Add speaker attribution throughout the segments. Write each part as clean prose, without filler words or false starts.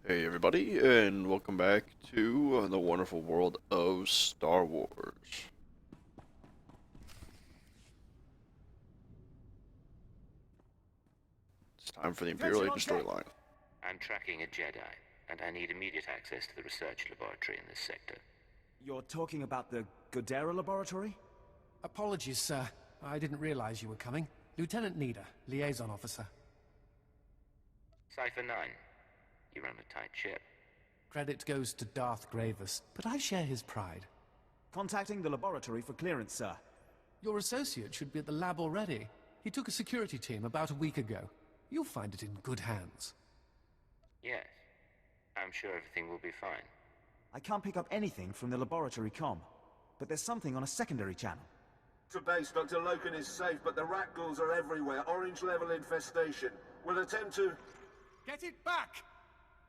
Speaker 1: Hey everybody, and welcome back to the wonderful world of Star Wars. It's time for the Imperial
Speaker 2: Attention on
Speaker 1: Agent
Speaker 2: deck!
Speaker 1: storyline.
Speaker 3: I'm tracking a Jedi, and I need immediate access to the research laboratory in this sector.
Speaker 2: You're talking about the Godera laboratory?
Speaker 4: Apologies, sir. I didn't realize you were coming. Lieutenant Nida, liaison officer.
Speaker 3: Cypher 9. You run a tight ship.
Speaker 4: Credit goes to Darth Gravis, but I share his pride.
Speaker 2: Contacting the laboratory for clearance, sir.
Speaker 4: Your associate should be at the lab already. He took a security team about a week ago. You'll find it in good hands.
Speaker 3: Yes. I'm sure everything will be fine.
Speaker 2: I can't pick up anything from the laboratory comm, but there's something on a secondary channel.
Speaker 5: To base, Dr. Loken is safe, but the rat ghouls are everywhere. Orange level infestation. We'll attempt to...
Speaker 4: Get it back!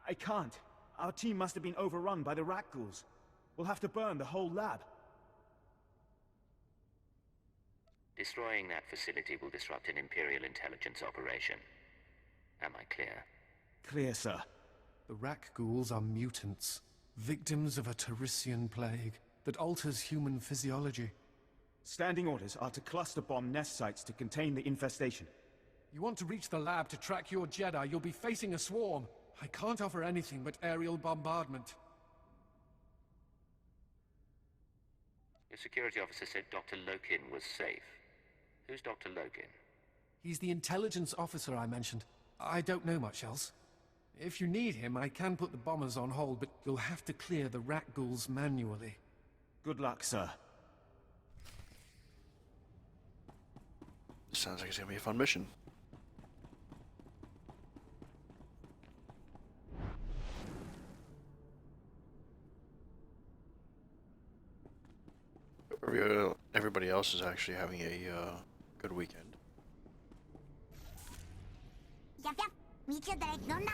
Speaker 2: I can't. Our team must have been overrun by the rat ghouls. We'll have to burn the whole lab.
Speaker 3: Destroying that facility will disrupt an Imperial intelligence operation. Am I clear?
Speaker 2: Clear, sir.
Speaker 4: The Rak ghouls are mutants, victims of a Tarisian plague that alters human physiology.
Speaker 2: Standing orders are to cluster bomb nest sites to contain the infestation.
Speaker 4: You want to reach the lab to track your Jedi, you'll be facing a swarm. I can't offer anything but aerial bombardment.
Speaker 3: Your security officer said Dr. Loken was safe. Who's Dr. Loken?
Speaker 4: He's the intelligence officer I mentioned. I don't know much else. If you need him, I can put the bombers on hold, but you'll have to clear the rat ghouls manually.
Speaker 2: Good luck, sir.
Speaker 1: Sounds like it's gonna be a fun mission. Everybody else is actually having a good weekend.
Speaker 6: Yap, yap. Meet you direct zone na.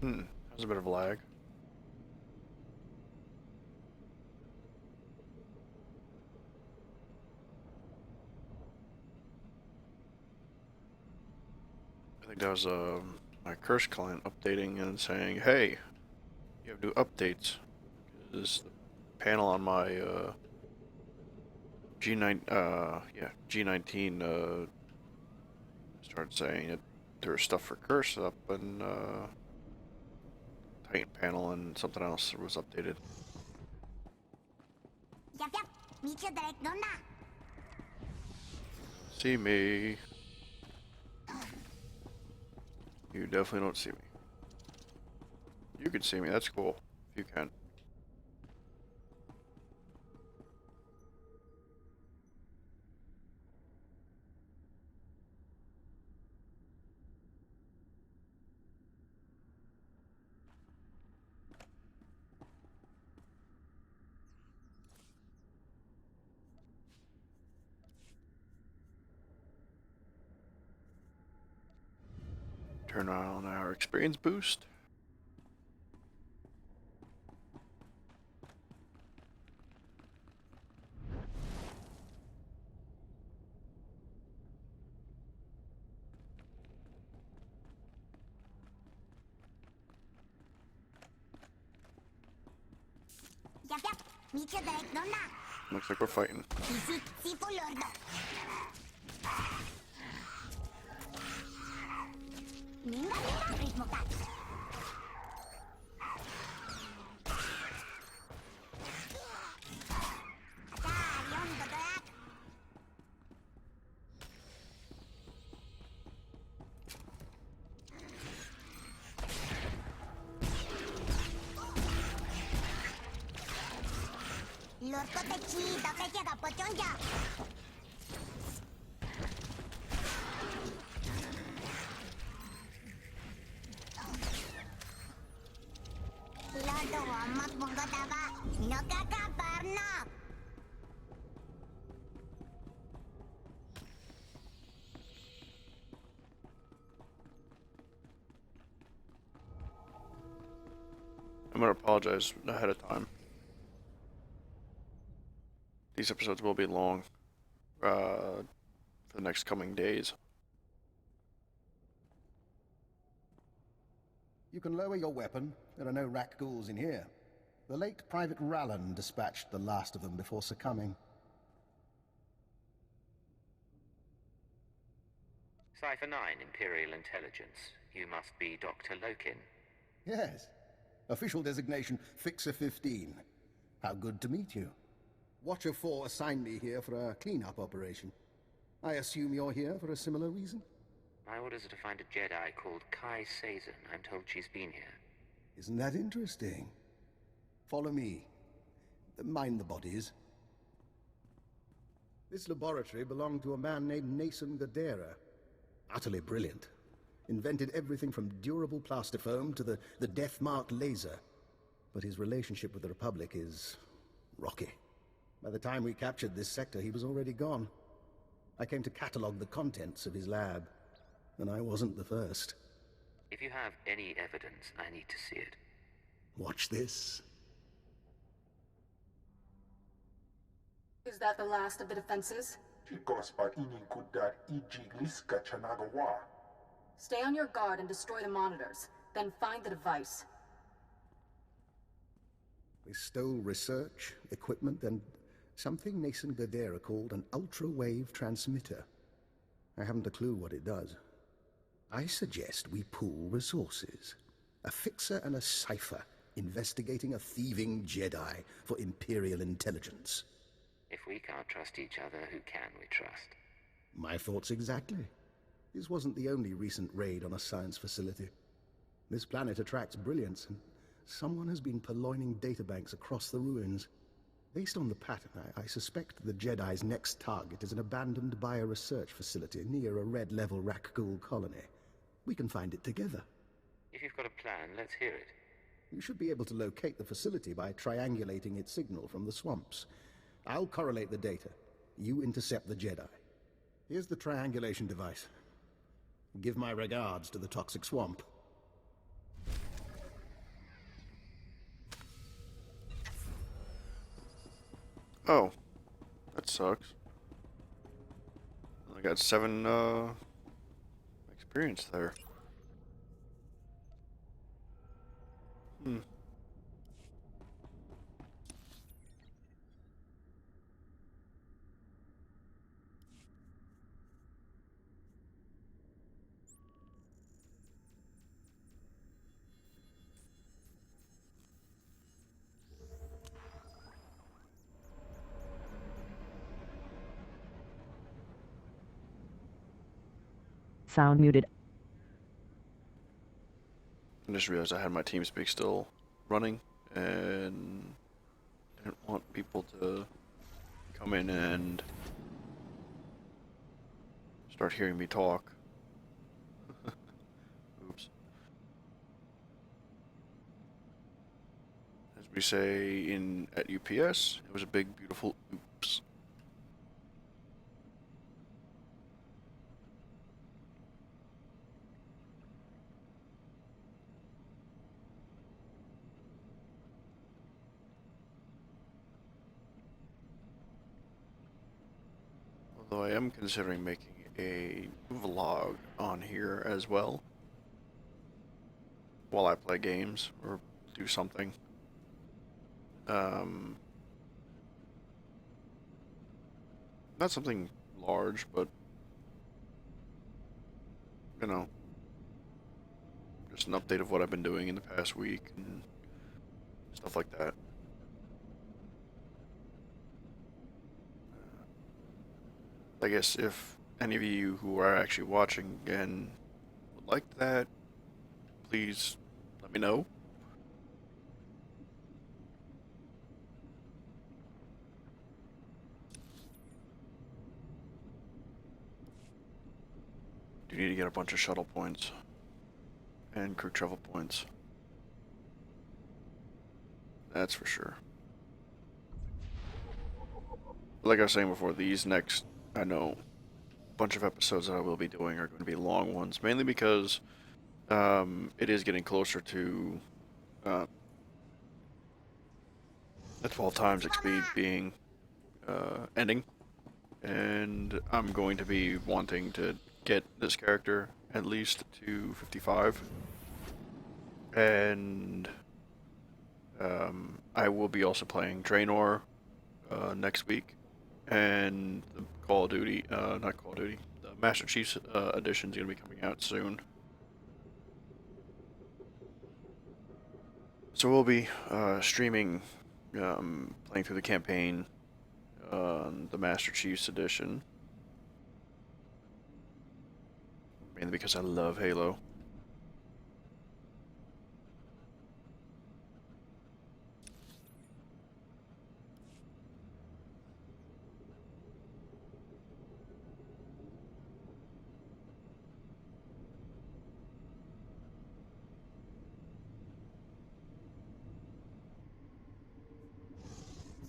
Speaker 1: There's a bit of lag. I think that was my curse client updating and saying, "Hey, you have new updates." Because the panel on my G19 started saying that there was stuff for curse up and Titan panel and something else was updated.
Speaker 6: Yap, yap. Meet you direct zone na.
Speaker 1: See me. You definitely don't see me. You can see me, that's cool. If you can. Turn on our experience boost.
Speaker 6: 道を誰どんな
Speaker 1: Looks like we're fighting.
Speaker 6: E16 lordo. Minga ritmo ka. Yon dodorak. Lorko te chi doke ga pochonja. Lordo wa mat bunga daba. Nakakaparno.
Speaker 1: I'm gonna apologize ahead of time. These episodes will be long for the next coming days.
Speaker 7: You can lower your weapon. There are no rat ghouls in here. The late Private Rallan dispatched the last of them before succumbing.
Speaker 3: Cipher 9, Imperial Intelligence. You must be Dr. Lokin.
Speaker 7: Yes. Official designation, Fixer 15. How good to meet you. Watcher 4 assigned me here for a cleanup operation. I assume you're here for a similar reason?
Speaker 3: My orders are to find a Jedi called Kai Sazin. I'm told she's been here.
Speaker 7: Isn't that interesting? Follow me. Mind the bodies. This laboratory belonged to a man named Nason Gadera. Utterly brilliant. Invented everything from durable plastifoam to the death-marked laser. But his relationship with the Republic is rocky. By the time we captured this sector, he was already gone. I came to catalog the contents of his lab, and I wasn't the first.
Speaker 3: If you have any evidence, I need to see it.
Speaker 7: Watch this.
Speaker 8: Is that the last of the defenses? Stay on your guard and destroy the monitors. Then find the device.
Speaker 7: They stole research, equipment, and something Nason Gadera called an ultra-wave transmitter. I haven't a clue what it does. I suggest we pool resources. A fixer and a cipher investigating a thieving Jedi for Imperial intelligence.
Speaker 3: If we can't trust each other, who can we trust?
Speaker 7: My thoughts exactly. This wasn't the only recent raid on a science facility. This planet attracts brilliance, and someone has been purloining databanks across the ruins. Based on the pattern, I suspect the Jedi's next target is an abandoned bioresearch facility near a red-level Rakghoul colony. We can find it together.
Speaker 3: If you've got a plan, let's hear it.
Speaker 7: You should be able to locate the facility by triangulating its signal from the swamps. I'll correlate the data. You intercept the Jedi. Here's the triangulation device. Give my regards to the toxic swamp.
Speaker 1: Oh, that sucks. I got 7 experience there.
Speaker 9: Sound muted.
Speaker 1: I just realized I had my TeamSpeak still running and didn't want people to come in and start hearing me talk. Oops. As we say at UPS, it was a big beautiful oops. Although I am considering making a vlog on here as well while I play games or do something. Not something large, but you know, just an update of what I've been doing in the past week and stuff like that. I guess if any of you who are actually watching and would like that, please let me know. Do need to get a bunch of shuttle points and crew travel points. That's for sure. Like I was saying before, these next, I know, bunch of episodes that I will be doing are going to be long ones, mainly because it is getting closer to the 12 times speed being ending, and I'm going to be wanting to get this character at least to 55, and I will be also playing Draenor next week, and the Call of Duty, not Call of Duty, the Master Chief's edition is going to be coming out soon. So we'll be streaming, playing through the campaign, the Master Chief's edition, mainly because I love Halo.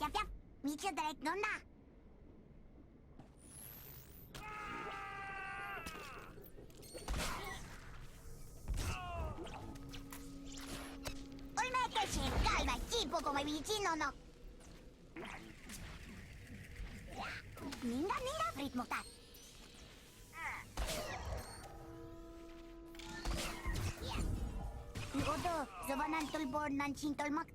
Speaker 6: Yap, yap. Meet you direct doon na. Olmekeshin, kalma, tipo como vicino no. Ninda, ninda, ritmo ta. Iodo, zabanan tulbor nan chintolmak.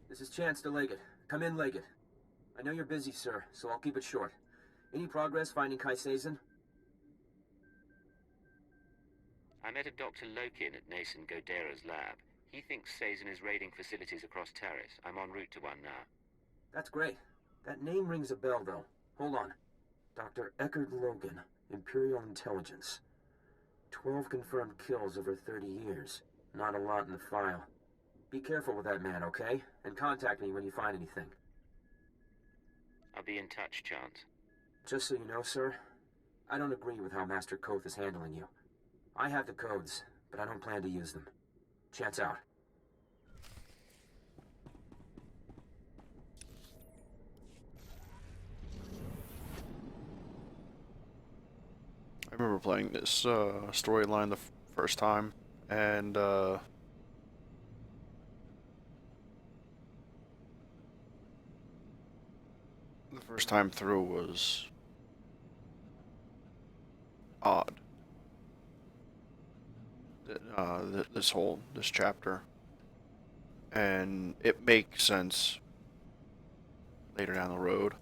Speaker 9: This is Chance to Leggett. Come in, Leggett. I know you're busy, sir, so I'll keep it short. Any progress finding Kai Sazin?
Speaker 3: I met a Dr. Lokin at Nason Godera's lab. He thinks Sazin is raiding facilities across Taris. I'm en route to one now.
Speaker 9: That's great. That name rings a bell, though. Hold on. Dr. Eckard Logan, Imperial Intelligence. 12 confirmed kills over 30 years. Not a lot in the file. Be careful with that man, okay? And contact me when you find anything.
Speaker 3: I'll be in touch, Chance.
Speaker 9: Just so you know, sir, I don't agree with how Master Koth is handling you. I have the codes, but I don't plan to use them. Chance out.
Speaker 1: I remember playing this storyline the first time, and the first time through was odd. This chapter, and it makes sense later down the road,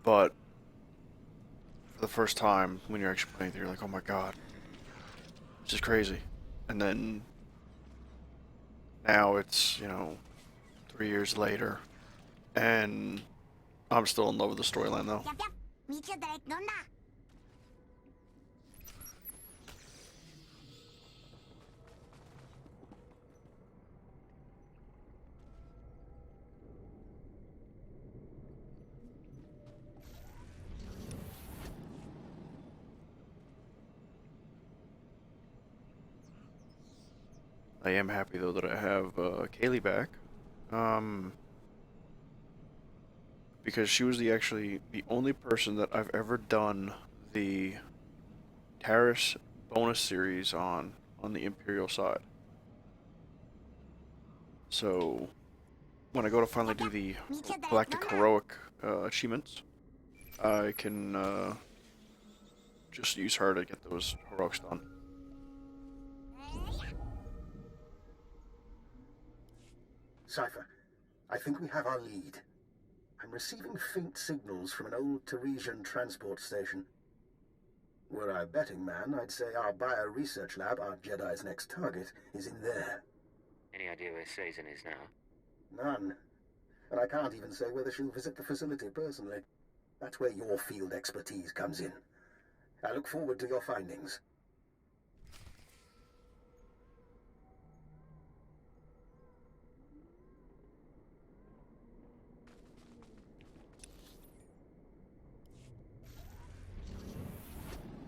Speaker 1: but for the first time when you're actually playing through, you're like, oh my god, this is crazy. And then now it's, 3 years later, and I'm still in love with the storyline though.
Speaker 6: Yap, yap. Meet you direct doon na.
Speaker 1: I am happy though that I have Kaylee back, because she was actually the only person that I've ever done the Taris bonus series on the Imperial side. So when I go to finally do the Galactic Heroic achievements, I can just use her to get those heroics done.
Speaker 7: Cypher, I think we have our lead. I'm receiving faint signals from an old Tarisian transport station. Were I a betting man, I'd say our bio-research lab, our Jedi's next target, is in there.
Speaker 3: Any idea where Sazin is now?
Speaker 7: None. And I can't even say whether she'll visit the facility personally. That's where your field expertise comes in. I look forward to your findings.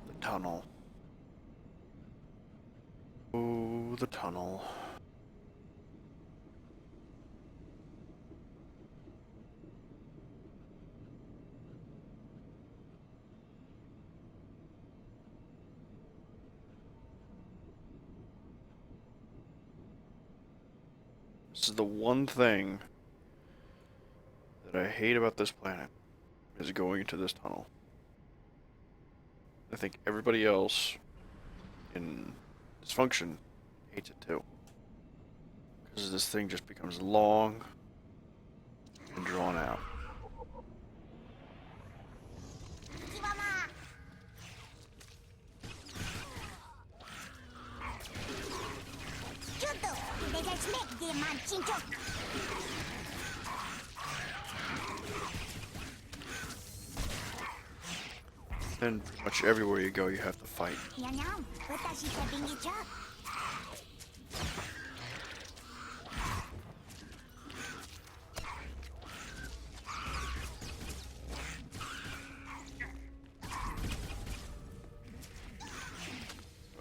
Speaker 1: The tunnel. Oh, the tunnel. This is the one thing that I hate about this planet, is going into this tunnel. I think everybody else in Dysfunction hates it too. Because this thing just becomes long and drawn out. And pretty much everywhere you go, you have to fight.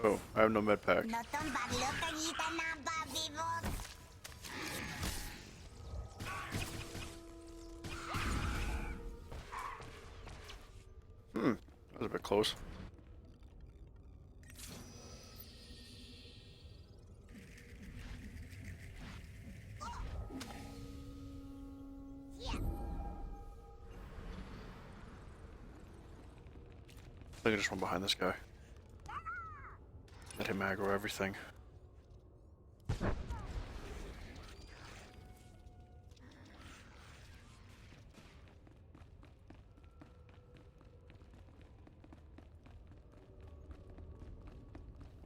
Speaker 1: Oh, I have no med pack. That was a bit close. I think I just went behind this guy. Let him aggro everything.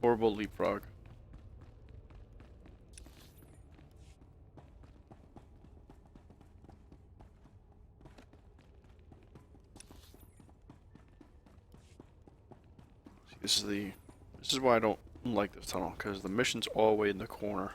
Speaker 1: Horrible leapfrog. See, this is why I don't like this tunnel, because the mission's all the way in the corner.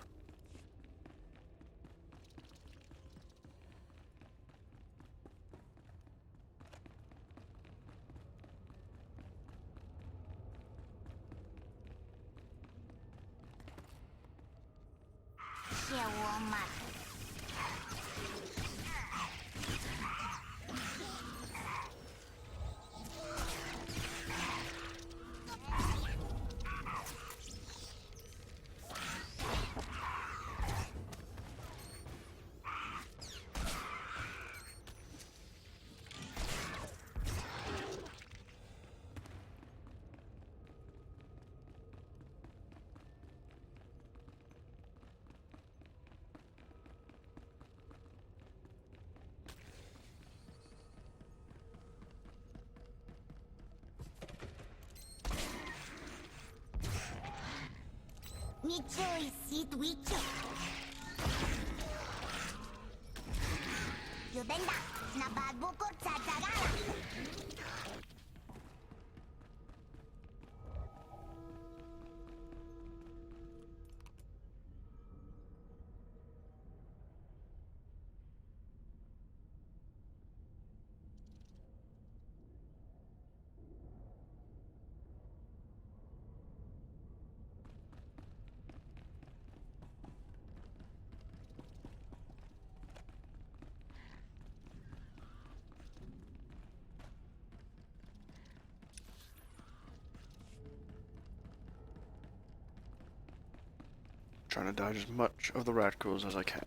Speaker 1: Trying to dodge as much of the rat ghouls as I can.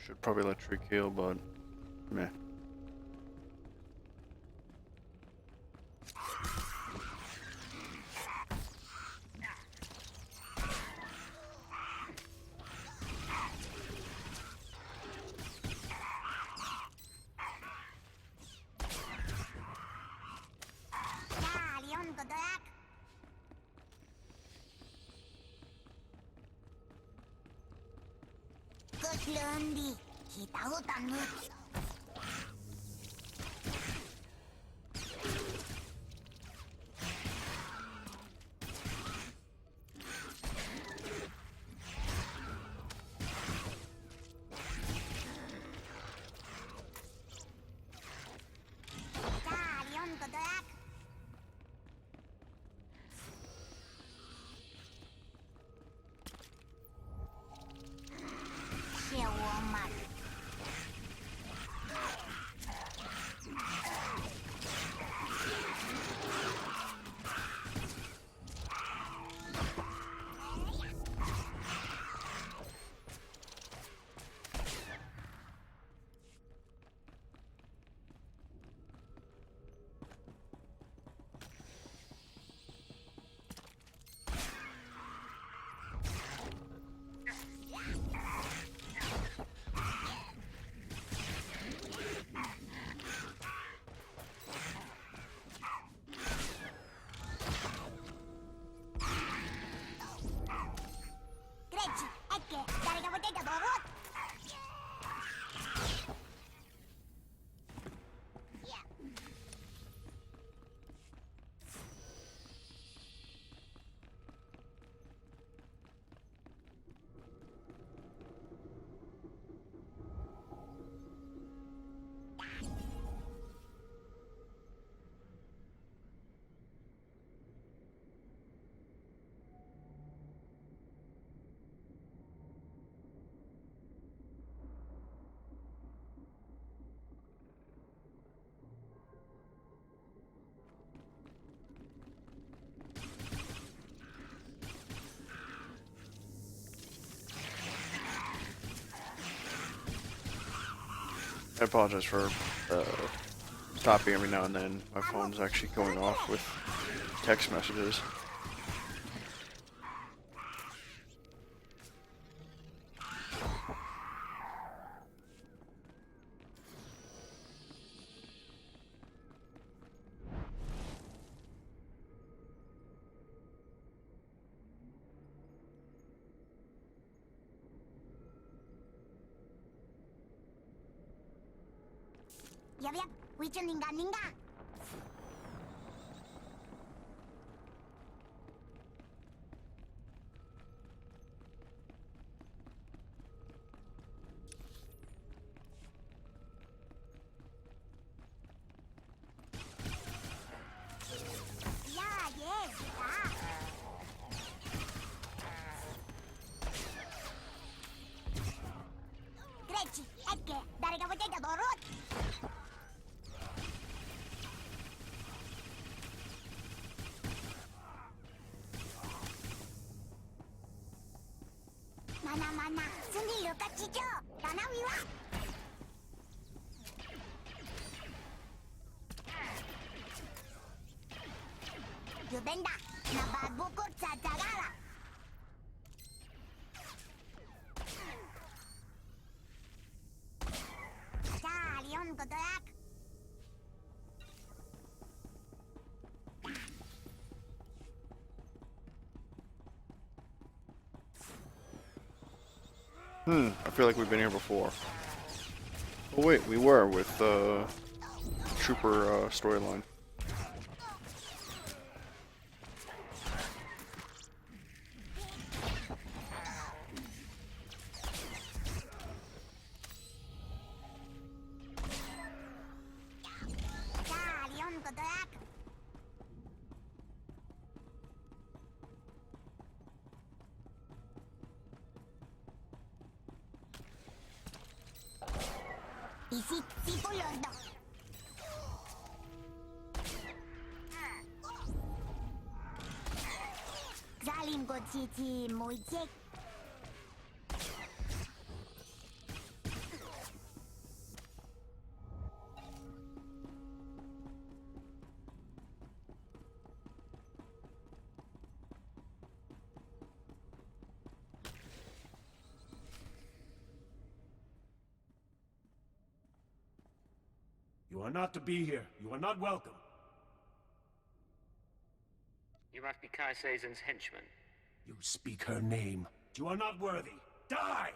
Speaker 1: Should probably let Tree heal, but meh.
Speaker 6: Lundi, kita hutan muti. Kalian kedak. Siawamat.
Speaker 1: I apologize for stopping every now and then. My phone's actually going off with text messages.
Speaker 6: Ya vea, wicho ninga ninga. Ya, yes, ya. Grechi, ecke, dare ga wajay ga dorot. 가치죠. 나나위와. 유벤다. 나바보고 찾아가라. 자, 리온 거도약.
Speaker 1: I feel like we've been here before. Oh wait, we were with Trooper storyline.
Speaker 6: 자, 리온 거도약. E16 볼런다. Zalim go titi mojek.
Speaker 2: You are not to be here. You are not welcome.
Speaker 3: You must be Kai Seizen's henchman.
Speaker 2: You speak her name. You are not worthy. Die!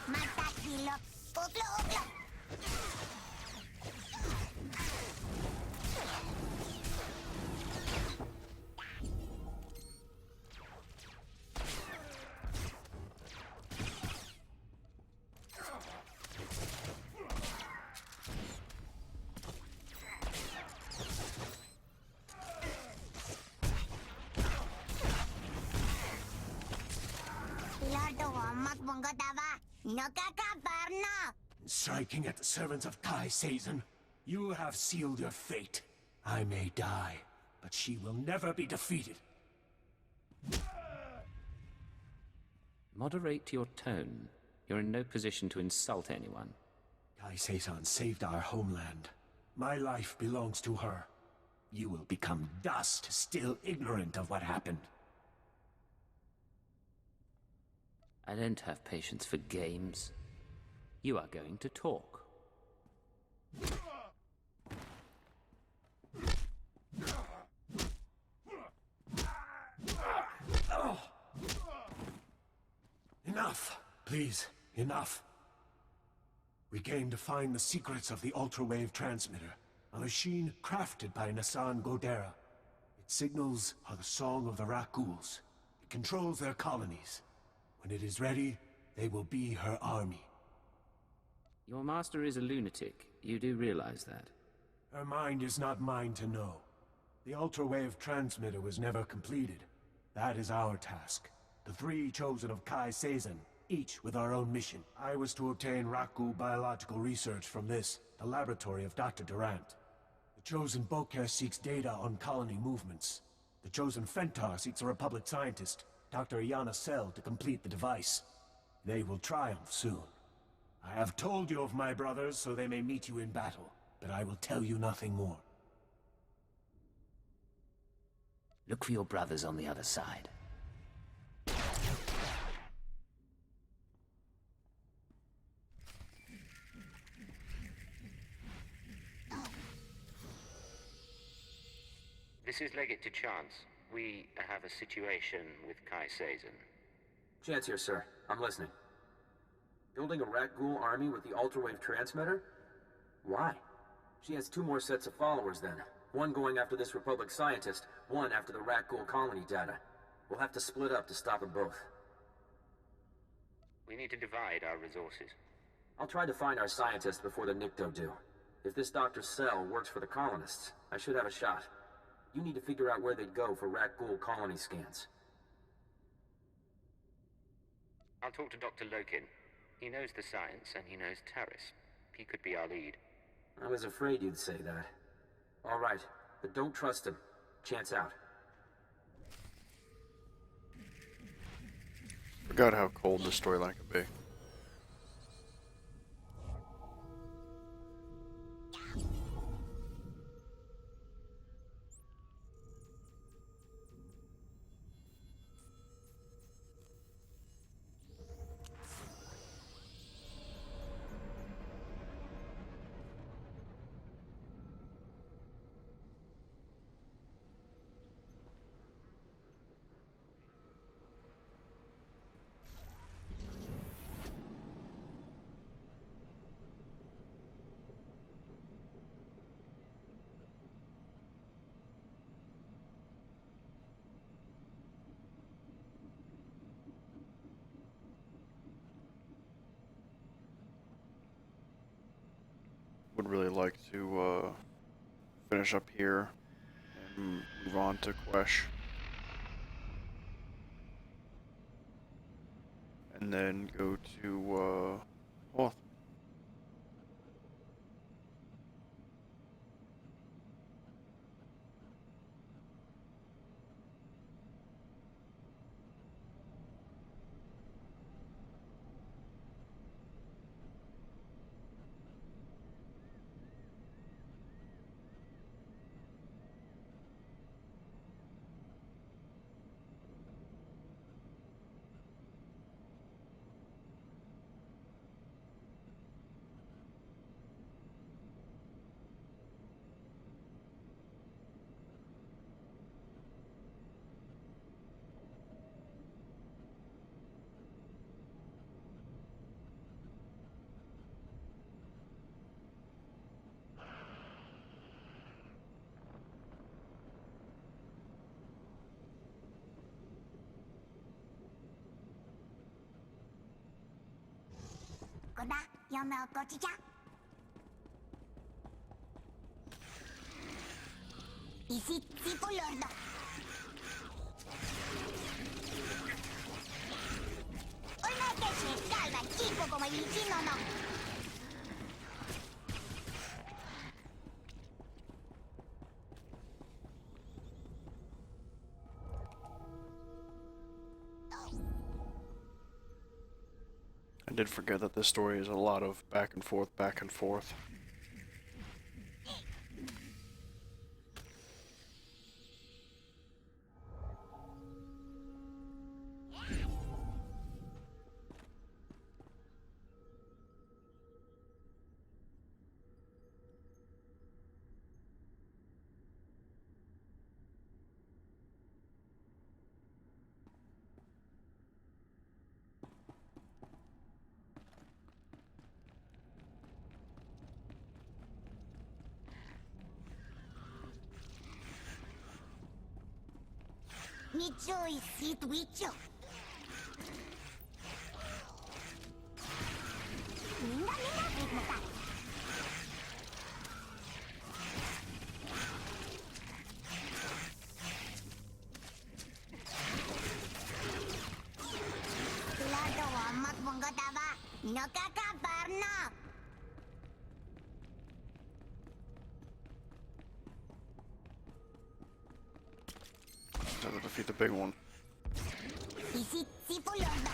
Speaker 6: Matakilo. Oklo, oklo. Lordo, magmonggo dawa. Nakakabarna.
Speaker 2: Striking at the servants of Kai Seizen, you have sealed your fate. I may die, but she will never be defeated.
Speaker 3: Moderate your tone. You're in no position to insult anyone.
Speaker 2: Kai Seizen saved our homeland. My life belongs to her. You will become dust, still ignorant of what happened.
Speaker 3: I don't have patience for games. You are going to talk.
Speaker 2: Enough! Please, enough. We came to find the secrets of the ultra-wave transmitter, a machine crafted by Nassan Godera. Its signals are the song of the Rakghouls. It controls their colonies. When it is ready, they will be her army.
Speaker 3: Your master is a lunatic. You do realize that.
Speaker 2: Her mind is not mine to know. The ultra-wave transmitter was never completed. That is our task. The three chosen of Kai Seizen, each with our own mission. I was to obtain Rakghoul biological research from this, the laboratory of Dr. Durant. The chosen Boker seeks data on colony movements. The chosen Fentar seeks a Republic scientist, Dr. Iana Cell, to complete the device. They will triumph soon. I have told you of my brothers so they may meet you in battle, but I will tell you nothing more.
Speaker 3: Look for your brothers on the other side. This is Legate to Chance. We have a situation with Kai Seizen.
Speaker 9: Chance here, sir. I'm listening. Building a Rakghoul army with the ultra-wave transmitter? Why? She has two more sets of followers then. One going after this Republic scientist, one after the Rakghoul colony data. We'll have to split up to stop them both.
Speaker 3: We need to divide our resources.
Speaker 9: I'll try to find our scientists before the Nikto do. If this Dr. Cell works for the colonists, I should have a shot. You need to figure out where they'd go for Rakghoul colony scans.
Speaker 3: I'll talk to Dr. Lokin. He knows the science, and he knows Taris. He could be our lead.
Speaker 9: I was afraid you'd say that. All right, but don't trust him. Chance out.
Speaker 1: Forgot how cold this storyline could be. Would really like to finish up here and move on to Quesh. And then go to Hoth.
Speaker 6: 거다 여며 거치자. E16 lordo. Una que se salva chico como el chino no.
Speaker 1: I did forget that this story is a lot of back and forth, back and forth.
Speaker 6: Nicho y situicho. Minda ritmo tal. Lado amat menggataba. No kakabar no.
Speaker 1: Time to defeat the big one.
Speaker 6: E16 lordo.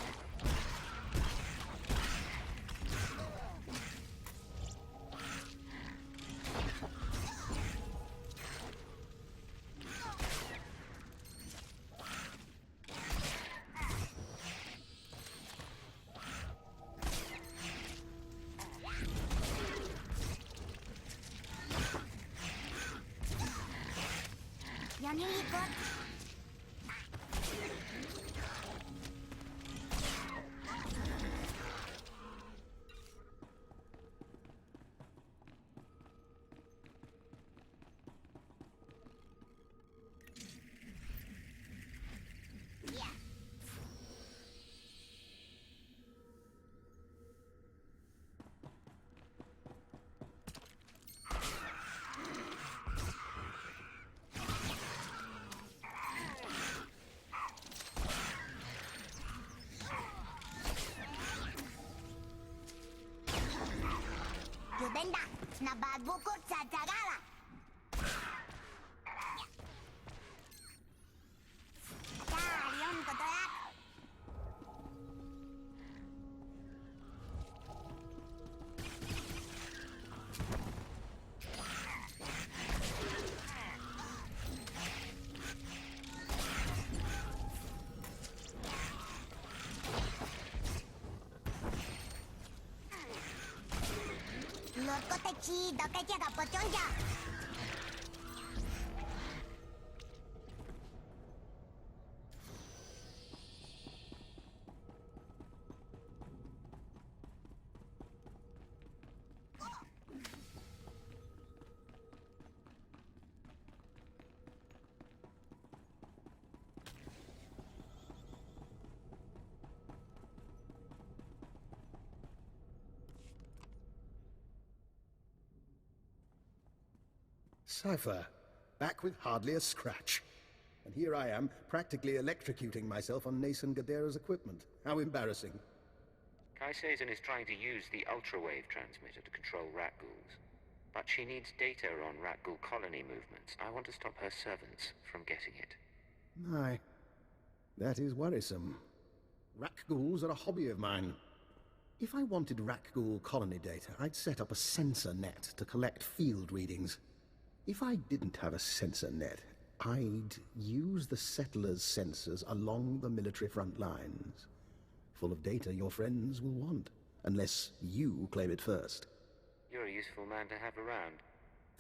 Speaker 6: 연일이꽃. Yudenda, nababuko tsatagala. Tarion kotoya. có tay chi đó cái gia đập vào chốn giờ.
Speaker 7: Cypher, back with hardly a scratch. And here I am, practically electrocuting myself on Nason Gadera's equipment. How embarrassing.
Speaker 3: Kai Sazin is trying to use the ultrawave transmitter to control rat ghouls. But she needs data on rat ghoul colony movements. I want to stop her servants from getting it.
Speaker 7: My, that is worrisome. Rat ghouls are a hobby of mine. If I wanted rat ghoul colony data, I'd set up a sensor net to collect field readings. If I didn't have a sensor net, I'd use the settlers' sensors along the military front lines. Full of data your friends will want, unless you claim it first.
Speaker 3: You're a useful man to have around.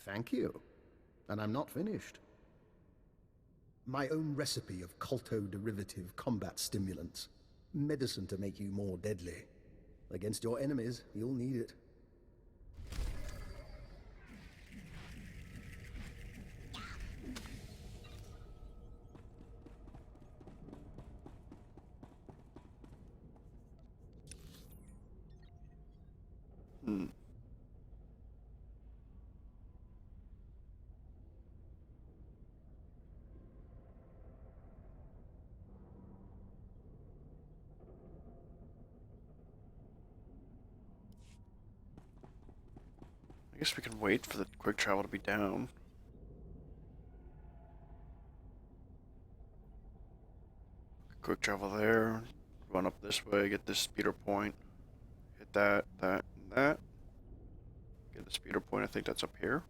Speaker 7: Thank you. And I'm not finished. My own recipe of colto-derivative combat stimulants. Medicine to make you more deadly. Against your enemies, you'll need it.
Speaker 1: I guess we can wait for the quick travel to be down. Quick travel there, run up this way, get this speeder point, hit that, and that. Get the speeder point, I think that's up here.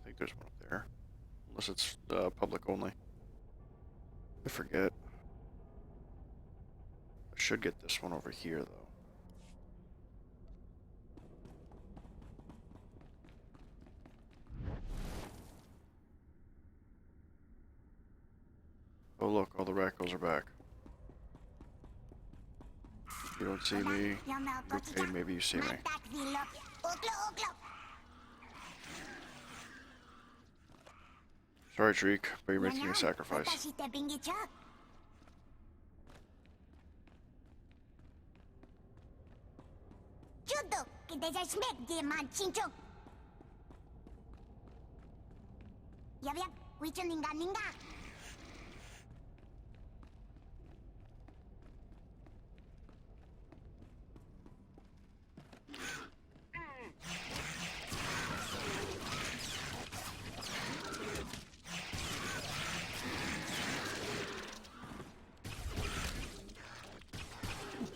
Speaker 1: I think there's one up there. Unless it's public only. I forget. I should get this one over here, though. Oh look, all the raccoons are back. You don't see me. Okay, maybe you see me. Sorry, Shriek, but you're making a sacrifice.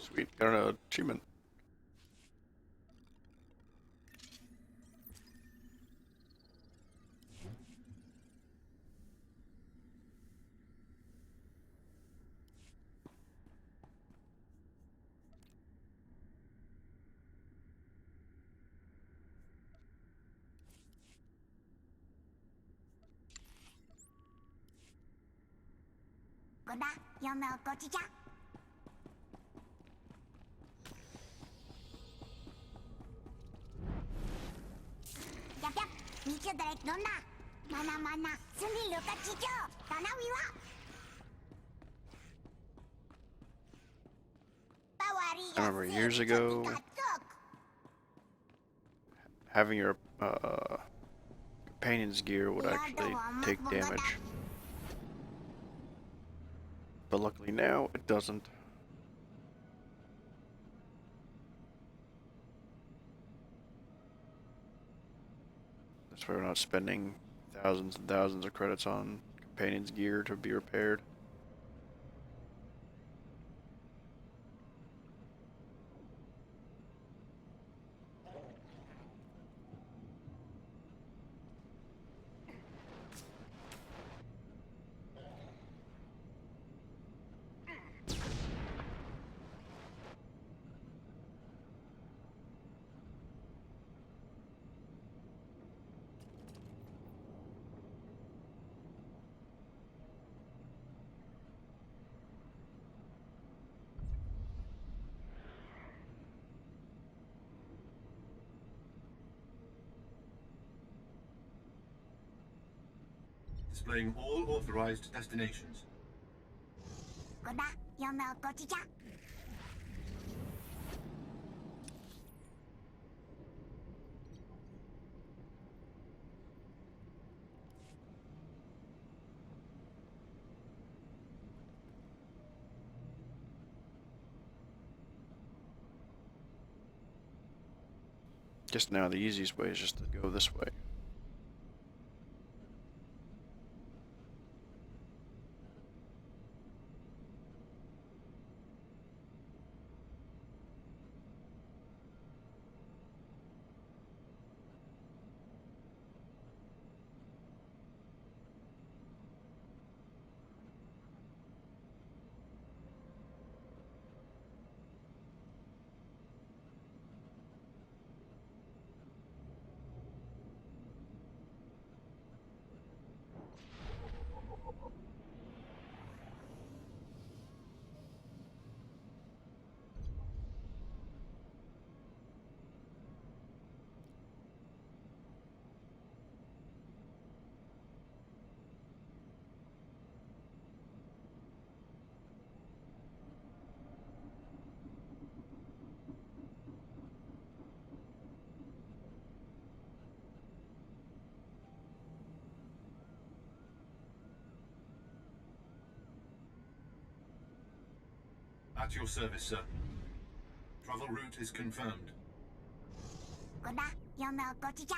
Speaker 1: Sweet, got an achievement. I remember years ago, having your companion's gear would actually take damage. But luckily now, it doesn't. That's why we're not spending thousands and thousands of credits on companion's gear to be repaired.
Speaker 5: displaying all authorized destinations.
Speaker 6: Goda, Yomel Gochicha.
Speaker 1: Guess now the easiest way is just to go this way.
Speaker 5: At your service, sir. Travel route is confirmed.
Speaker 6: Goda, Yomel Gochicha.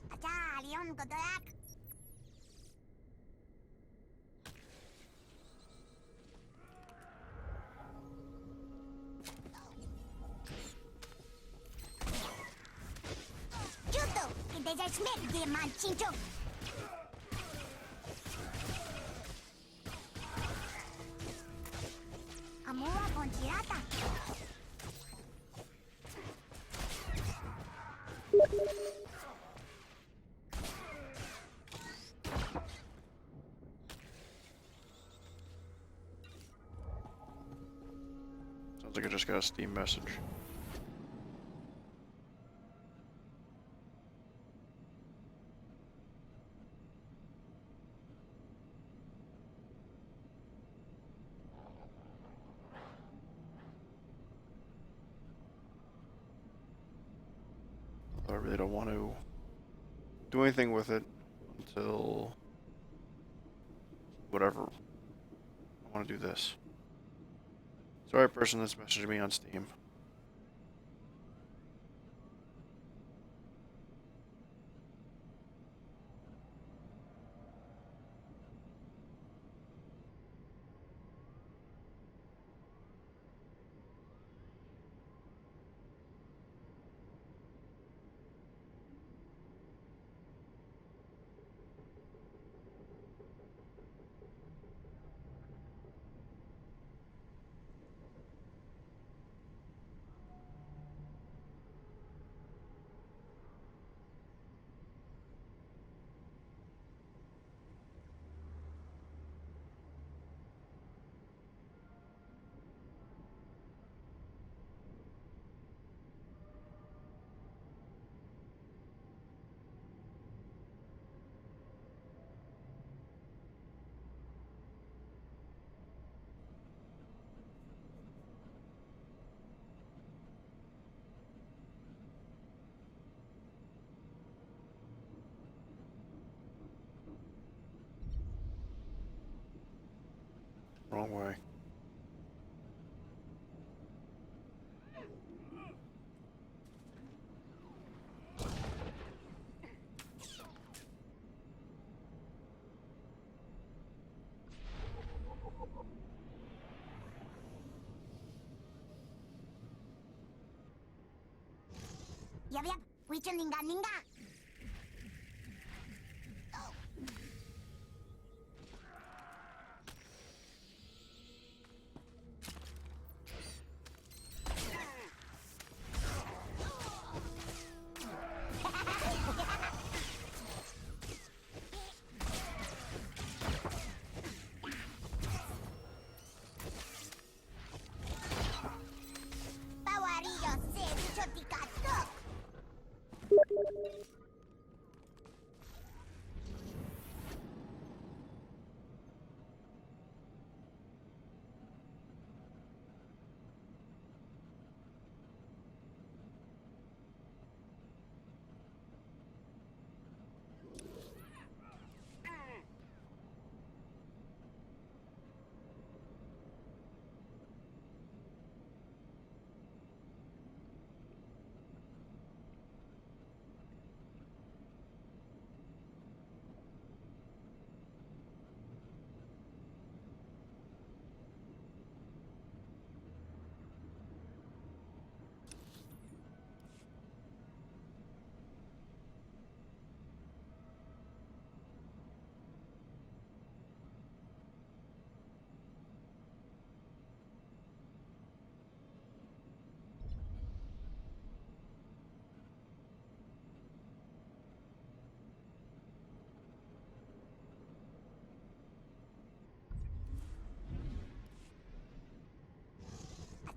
Speaker 6: Acha, Leon Godoyak. Juto, que desesmet de manchincho. Amua Ponchirata.
Speaker 1: Sounds like I just got a Steam message. I really don't want to do anything with it until whatever. I want to do this. Sorry, person that's messaged me on Steam. Wrong way.
Speaker 6: Yep, yep. 위층인가 ninga. Pawarillo se bichoticato.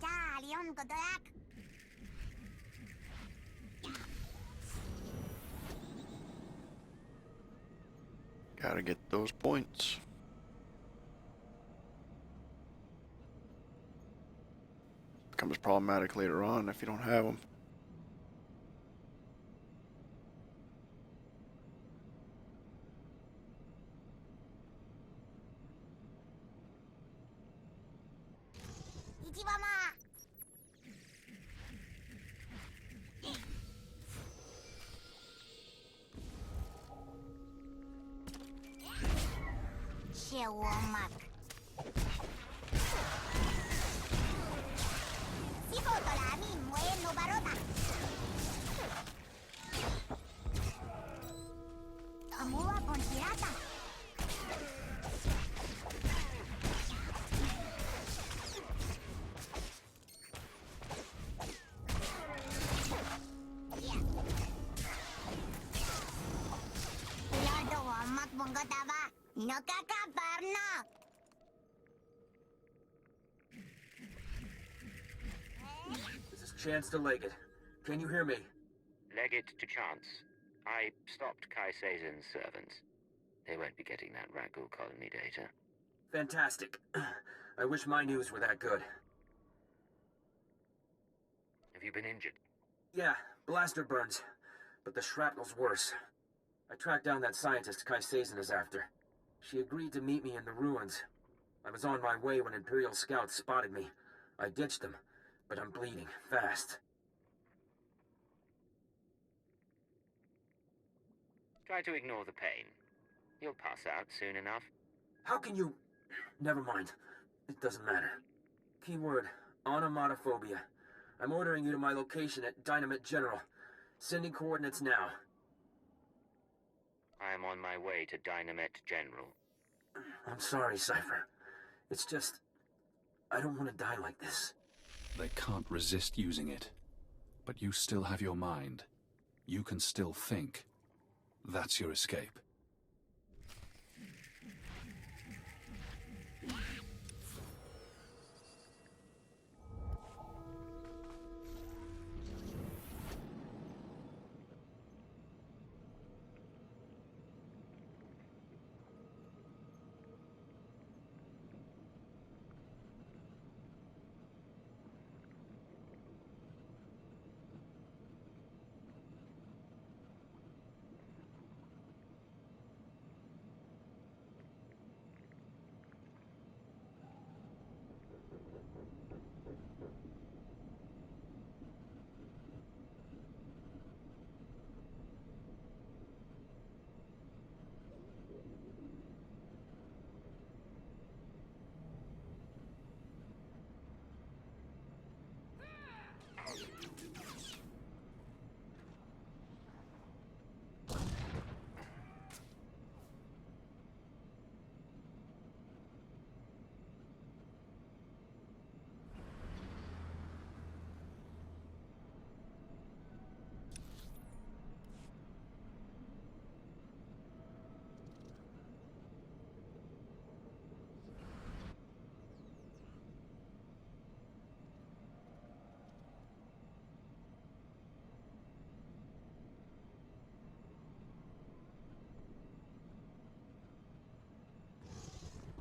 Speaker 6: 자, 리온 고도약.
Speaker 1: Gotta get those points. Becomes problematic later on if you don't have them.
Speaker 6: 이집어마. 시오막. 시고도라미 무에노 바로다. 아무와 본티라다. Lordo wamak bunga taba. Nakakaparna.
Speaker 9: This is Chance to Leggett. Can you hear me?
Speaker 3: Leggett to Chance. I stopped Kai Seizen's servants. They won't be getting that Ragul colony data.
Speaker 9: Fantastic. I wish my news were that good.
Speaker 3: Have you been injured?
Speaker 9: Yeah, blaster burns. But the shrapnel's worse. I tracked down that scientist Kai Seizen is after. She agreed to meet me in the ruins. I was on my way when Imperial scouts spotted me. I ditched them, but I'm bleeding fast.
Speaker 3: Try to ignore the pain. You'll pass out soon enough.
Speaker 9: How can you... Never mind. It doesn't matter. Keyword, onomatophobia. I'm ordering you to my location at Dynamite General. Sending coordinates now.
Speaker 3: I am on my way to Dynamite General.
Speaker 9: I'm sorry, Cypher. It's just... I don't want to die like this.
Speaker 10: They can't resist using it. But you still have your mind. You can still think. That's your escape.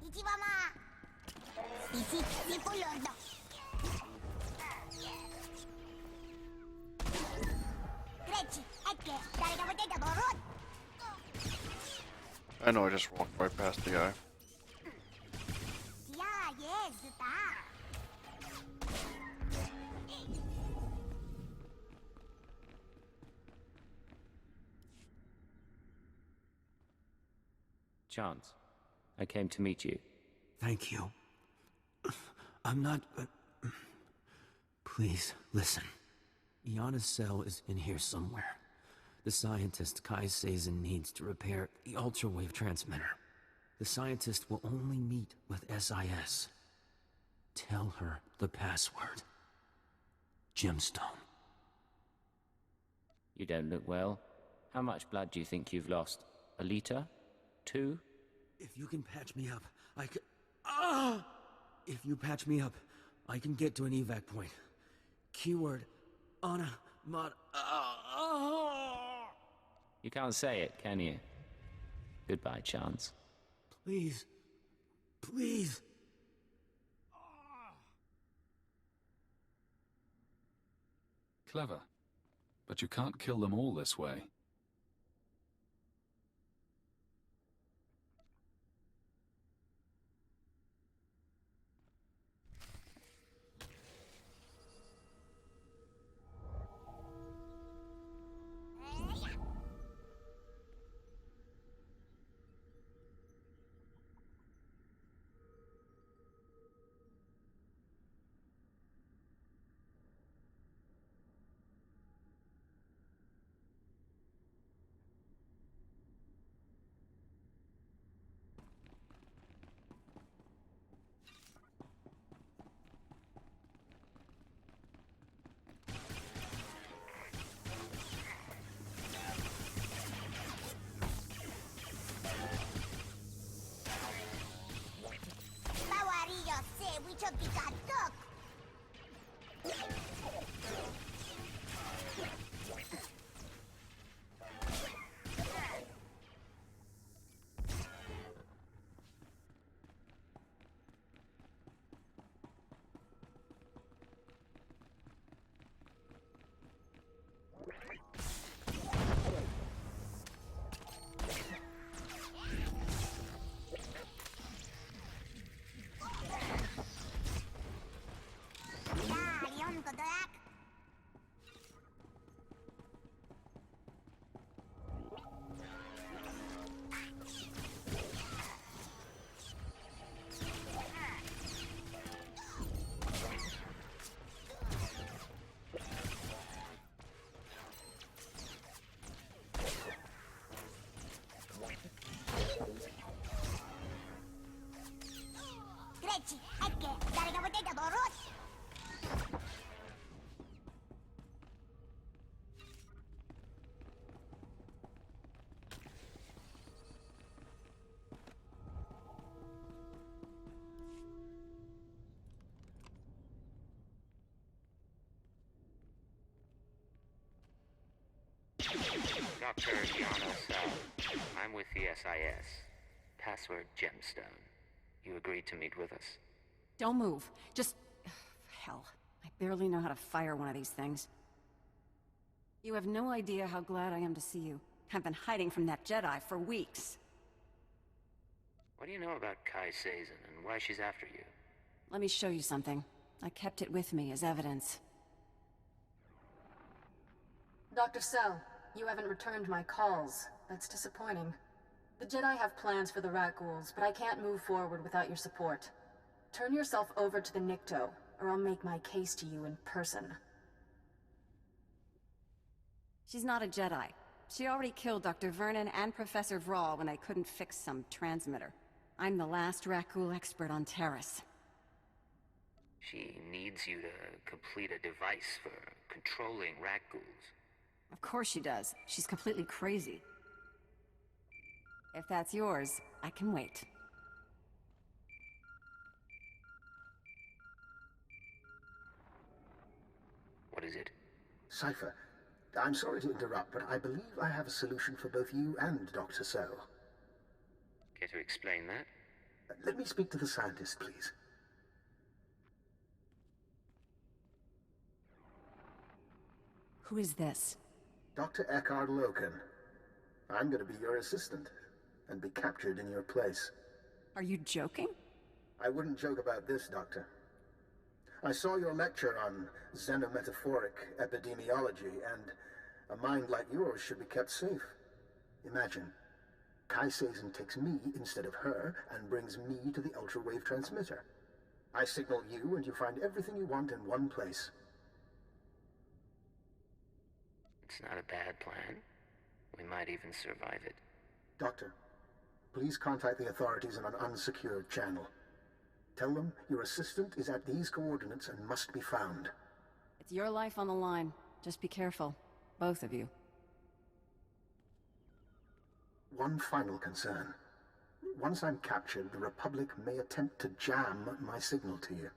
Speaker 6: 이지마마. 이불러다. 그렇지. 할게. 나를 볼 때도 모르.
Speaker 1: I know I just walked right past the guy.
Speaker 6: 야, 얘 스타.
Speaker 3: Chance, I came to meet you.
Speaker 9: Thank you. I'm not... Please, listen. Iana's cell is in here somewhere. The scientist Kai Sazin needs to repair the ultra-wave transmitter. The scientist will only meet with SIS. Tell her the password. Gemstone.
Speaker 3: You don't look well. How much blood do you think you've lost? A liter? 2?
Speaker 9: If you can patch me up, I can... Ah! If you patch me up, I can get to an evac point. Keyword, Anna, Mod...
Speaker 3: You can't say it, can you? Goodbye, Chance.
Speaker 9: Please. Please.
Speaker 10: Clever. But you can't kill them all this way.
Speaker 6: 그렇지. 할게. 나를 볼 때도 모르.
Speaker 3: Dr. Iana Cell. I'm with the SIS. Password Gemstone. You agreed to meet with us.
Speaker 8: Don't move. Just... Hell. I barely know how to fire one of these things. You have no idea how glad I am to see you. I've been hiding from that Jedi for weeks.
Speaker 3: What do you know about Kai Sazin and why she's after you?
Speaker 8: Let me show you something. I kept it with me as evidence. Dr. Cell, you haven't returned my calls. That's disappointing. The Jedi have plans for the rat ghouls, but I can't move forward without your support. Turn yourself over to the Nikto, or I'll make my case to you in person. She's not a Jedi. She already killed Dr. Vernon and Professor Vrawl when I couldn't fix some transmitter. I'm the last rat ghoul expert on Taris.
Speaker 3: She needs you to complete a device for controlling rat ghouls.
Speaker 8: Of course she does. She's completely crazy. If that's yours, I can wait.
Speaker 3: What is it?
Speaker 7: Cypher, I'm sorry to interrupt, but I believe I have a solution for both you and Dr. So.
Speaker 3: Care to explain that?
Speaker 7: Let me speak to the scientist, please.
Speaker 11: Who is this?
Speaker 7: Dr. Eckhard Loken. I'm going to be your assistant, and be captured in your place.
Speaker 11: Are you joking?
Speaker 7: I wouldn't joke about this, Doctor. I saw your lecture on xenometaphoric epidemiology, and a mind like yours should be kept safe. Imagine, Kai Sazin takes me instead of her and brings me to the ultra-wave transmitter. I signal you, and you find everything you want in one place.
Speaker 3: It's not a bad plan. We might even survive it.
Speaker 7: Doctor, please contact the authorities on an unsecured channel. Tell them your assistant is at these coordinates and must be found.
Speaker 11: It's your life on the line. Just be careful. Both of you.
Speaker 7: One final concern. Once I'm captured, the Republic may attempt to jam my signal to you.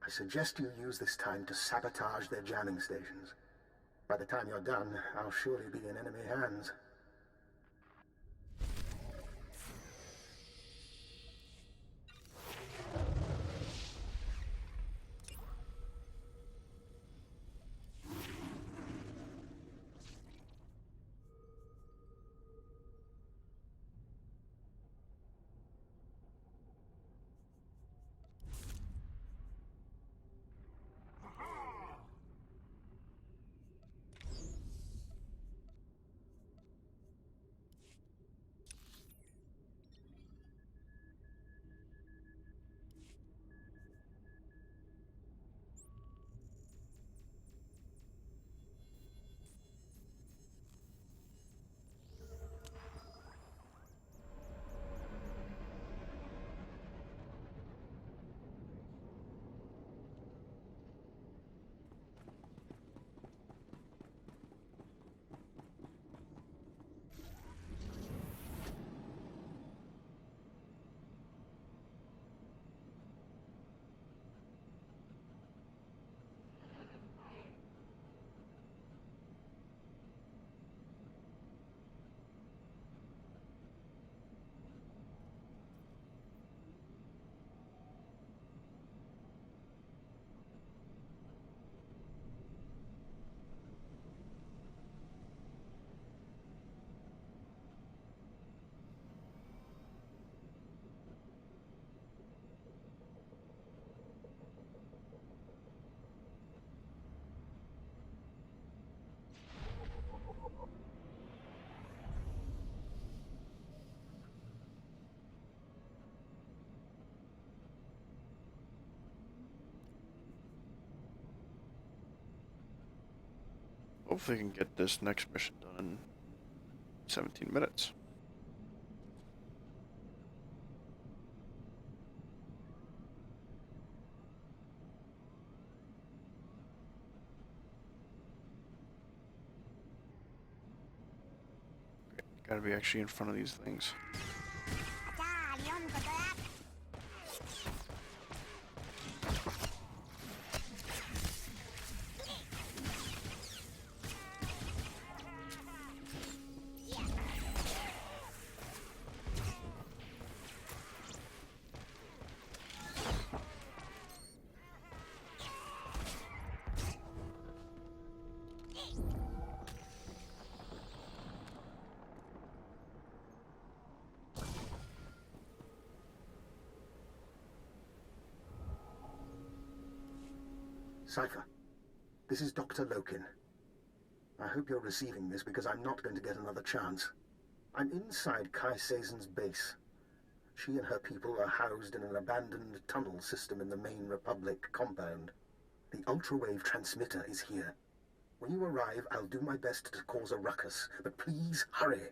Speaker 7: I suggest you use this time to sabotage their jamming stations. By the time you're done, I'll surely be in enemy hands.
Speaker 1: Hopefully, we can get this next mission done in 17 minutes. Gotta be actually in front of these things.
Speaker 7: Cypher, this is Dr. Loken. I hope you're receiving this because I'm not going to get another chance. I'm inside Kai Sazen's base. She and her people are housed in an abandoned tunnel system in the main Republic compound. The ultra-wave transmitter is here. When you arrive, I'll do my best to cause a ruckus, but please hurry.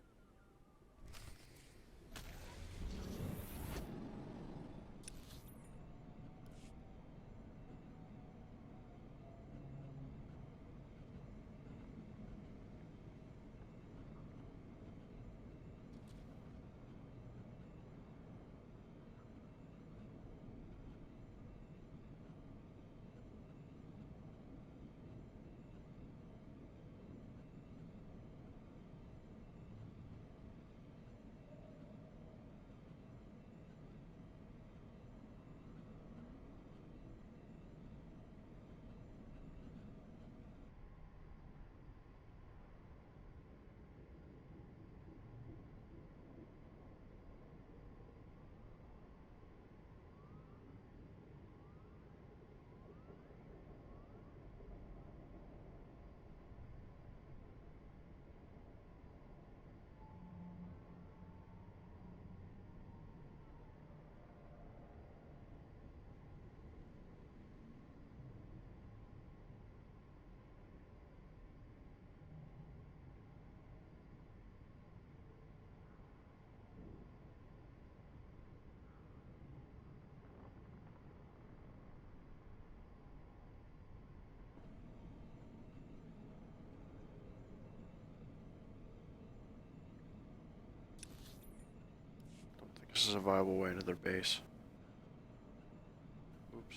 Speaker 1: this is a viable way to their base. Oops.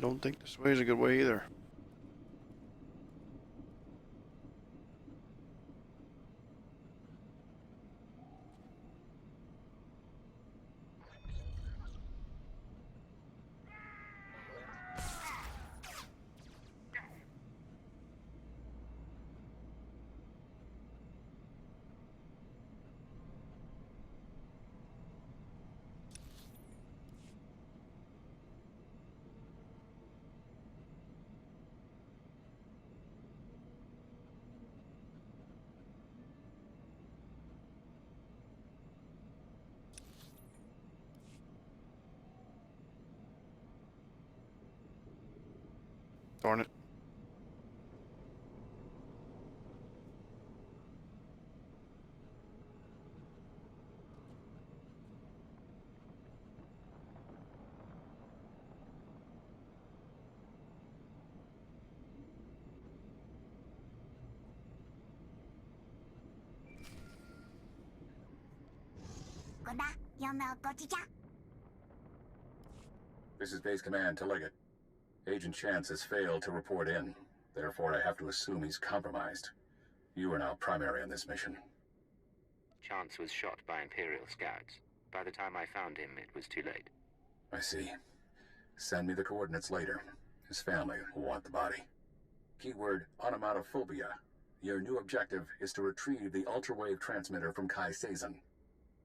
Speaker 1: Don't think this way is a good way either. Darn it.
Speaker 12: This is Base Command to Leggett. Agent Chance has failed to report in. Therefore, I have to assume he's compromised. You are now primary on this mission.
Speaker 3: Chance was shot by Imperial scouts. By the time I found him, it was too late.
Speaker 12: I see. Send me the coordinates later. His family will want the body. Keyword, onomatophobia. Your new objective is to retrieve the ultra-wave transmitter from Kai Sazin.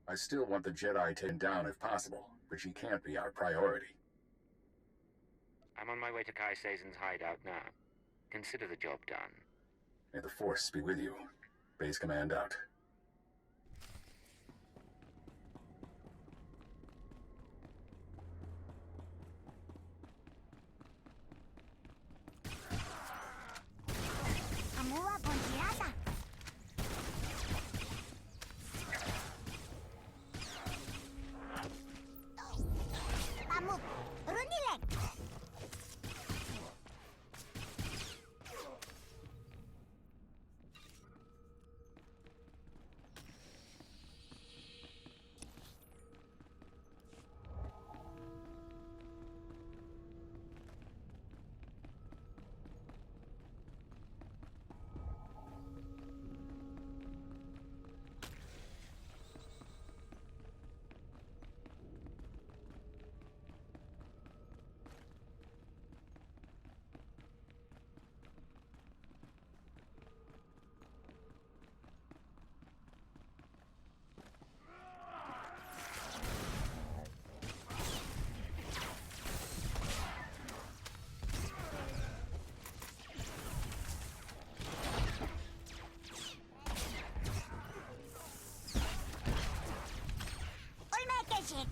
Speaker 12: I still want the Jedi taken down if possible, but she can't be our priority.
Speaker 3: I'm on my way to Kai Sazen's hideout now. Consider the job done.
Speaker 12: May the Force be with you. Base Command out.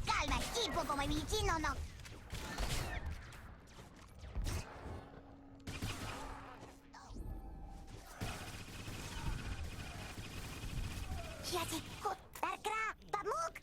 Speaker 6: Calma, tipo come vicino no. Jazikut, Darkra, Pamuk.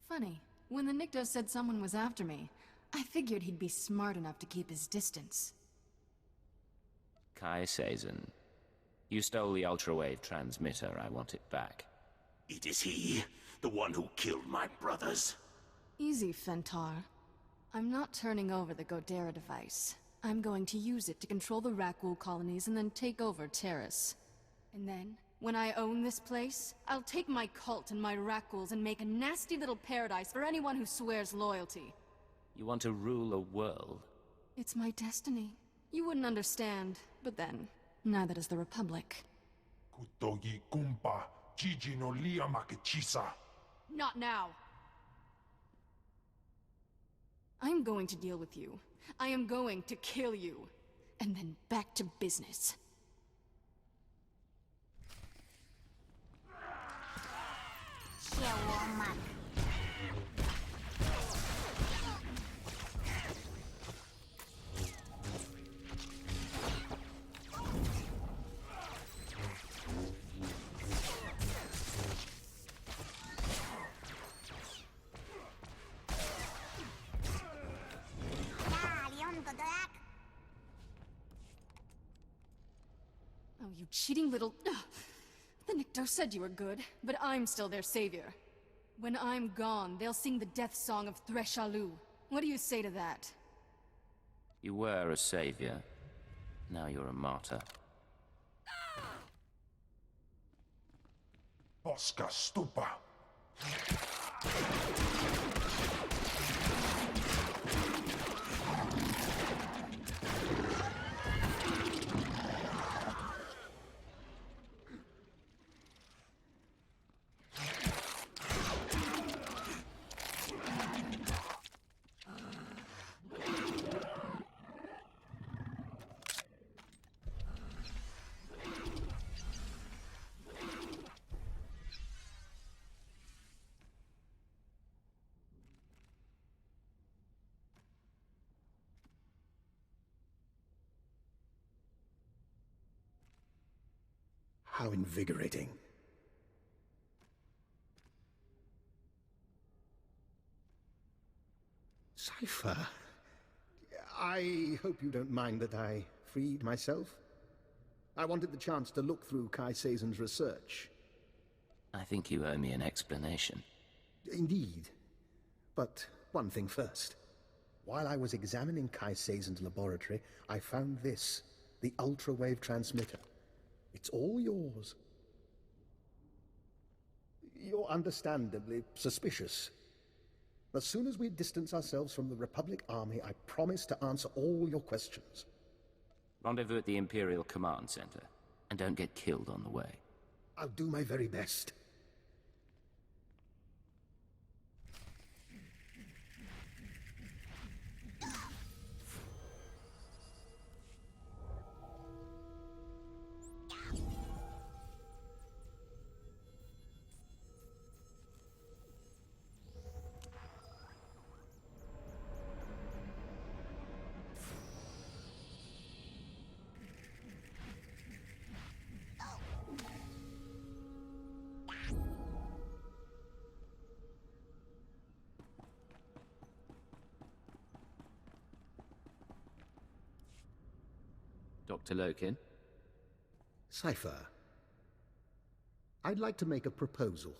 Speaker 8: Funny. When the Nikto said someone was after me, I figured he'd be smart enough to keep his distance.
Speaker 3: Kai Sazin. You stole the ultrawave transmitter. I want it back.
Speaker 13: It is he, the one who killed my brothers.
Speaker 8: Easy, Fentar. I'm not turning over the Godera device. I'm going to use it to control the Rakghoul colonies and then take over Taris. And then, when I own this place, I'll take my cult and my Rakghouls and make a nasty little paradise for anyone who swears loyalty.
Speaker 3: You want to rule a world?
Speaker 8: It's my destiny. You wouldn't understand, but then, neither does the Republic.
Speaker 14: Kutogi kumpa, Gigi no lia makechisa.
Speaker 8: Not now! I'm going to deal with you. I am going to kill you. And then back to business. Oh, you cheating little... The Nikto said you were good, but I'm still their savior. When I'm gone, they'll sing the death song of Threshalu. What do you say to that?
Speaker 3: You were a savior. Now you're a martyr.
Speaker 14: Oscar stupa.
Speaker 7: How invigorating. Cypher, I hope you don't mind that I freed myself. I wanted the chance to look through Kai Sazen's research.
Speaker 3: I think you owe me an explanation.
Speaker 7: Indeed. But one thing first. While I was examining Kai Sazen's laboratory, I found this, the ultrawave transmitter. It's all yours. You're understandably suspicious. As soon as we distance ourselves from the Republic Army, I promise to answer all your questions.
Speaker 3: Rendezvous at the Imperial Command Center. And don't get killed on the way.
Speaker 7: I'll do my very best.
Speaker 3: Dr. Lokin?
Speaker 7: Cypher, I'd like to make a proposal.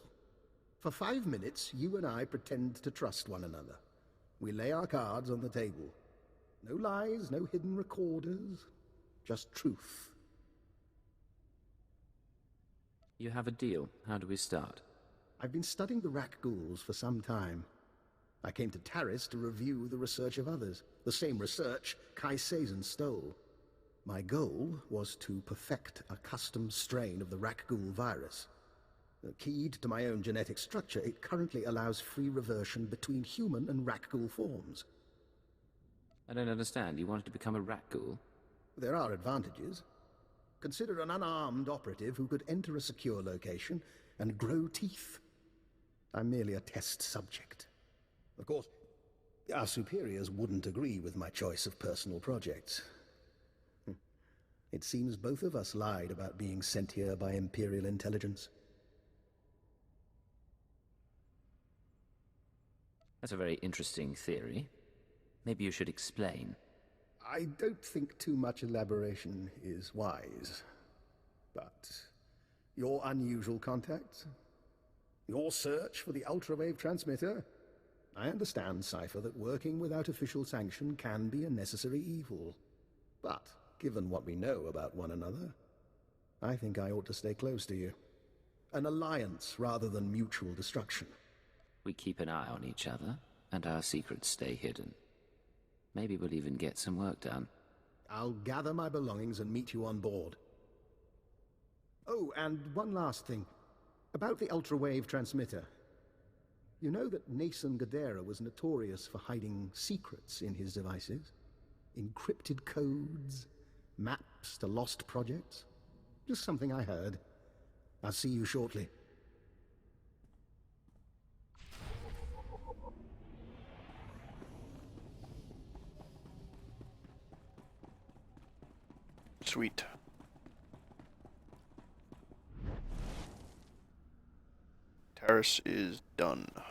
Speaker 7: For 5 minutes, you and I pretend to trust one another. We lay our cards on the table. No lies, no hidden recorders, just truth.
Speaker 3: You have a deal. How do we start?
Speaker 7: I've been studying the Rakghouls for some time. I came to Taris to review the research of others, the same research Kai Sazen stole. My goal was to perfect a custom strain of the Rakghoul virus. Keyed to my own genetic structure, it currently allows free reversion between human and Rakghoul forms.
Speaker 3: I don't understand. You wanted to become a Rakghoul?
Speaker 7: There are advantages. Consider an unarmed operative who could enter a secure location and grow teeth. I'm merely a test subject. Of course, our superiors wouldn't agree with my choice of personal projects. It seems both of us lied about being sent here by Imperial intelligence.
Speaker 15: That's a very interesting theory. Maybe you should explain.
Speaker 7: I don't think too much elaboration is wise. But your unusual contacts? Your search for the ultrawave transmitter? I understand, Cypher, that working without official sanction can be a necessary evil. But, given what we know about one another, I think I ought to stay close to you. An alliance rather than mutual destruction.
Speaker 15: We keep an eye on each other, and our secrets stay hidden. Maybe we'll even get some work done.
Speaker 7: I'll gather my belongings and meet you on board. Oh, and one last thing. About the ultrawave transmitter. You know that Nason Gadara was notorious for hiding secrets in his devices? Encrypted codes, maps to lost projects? Just something I heard. I'll see you shortly.
Speaker 1: Sweet. Taris is done. I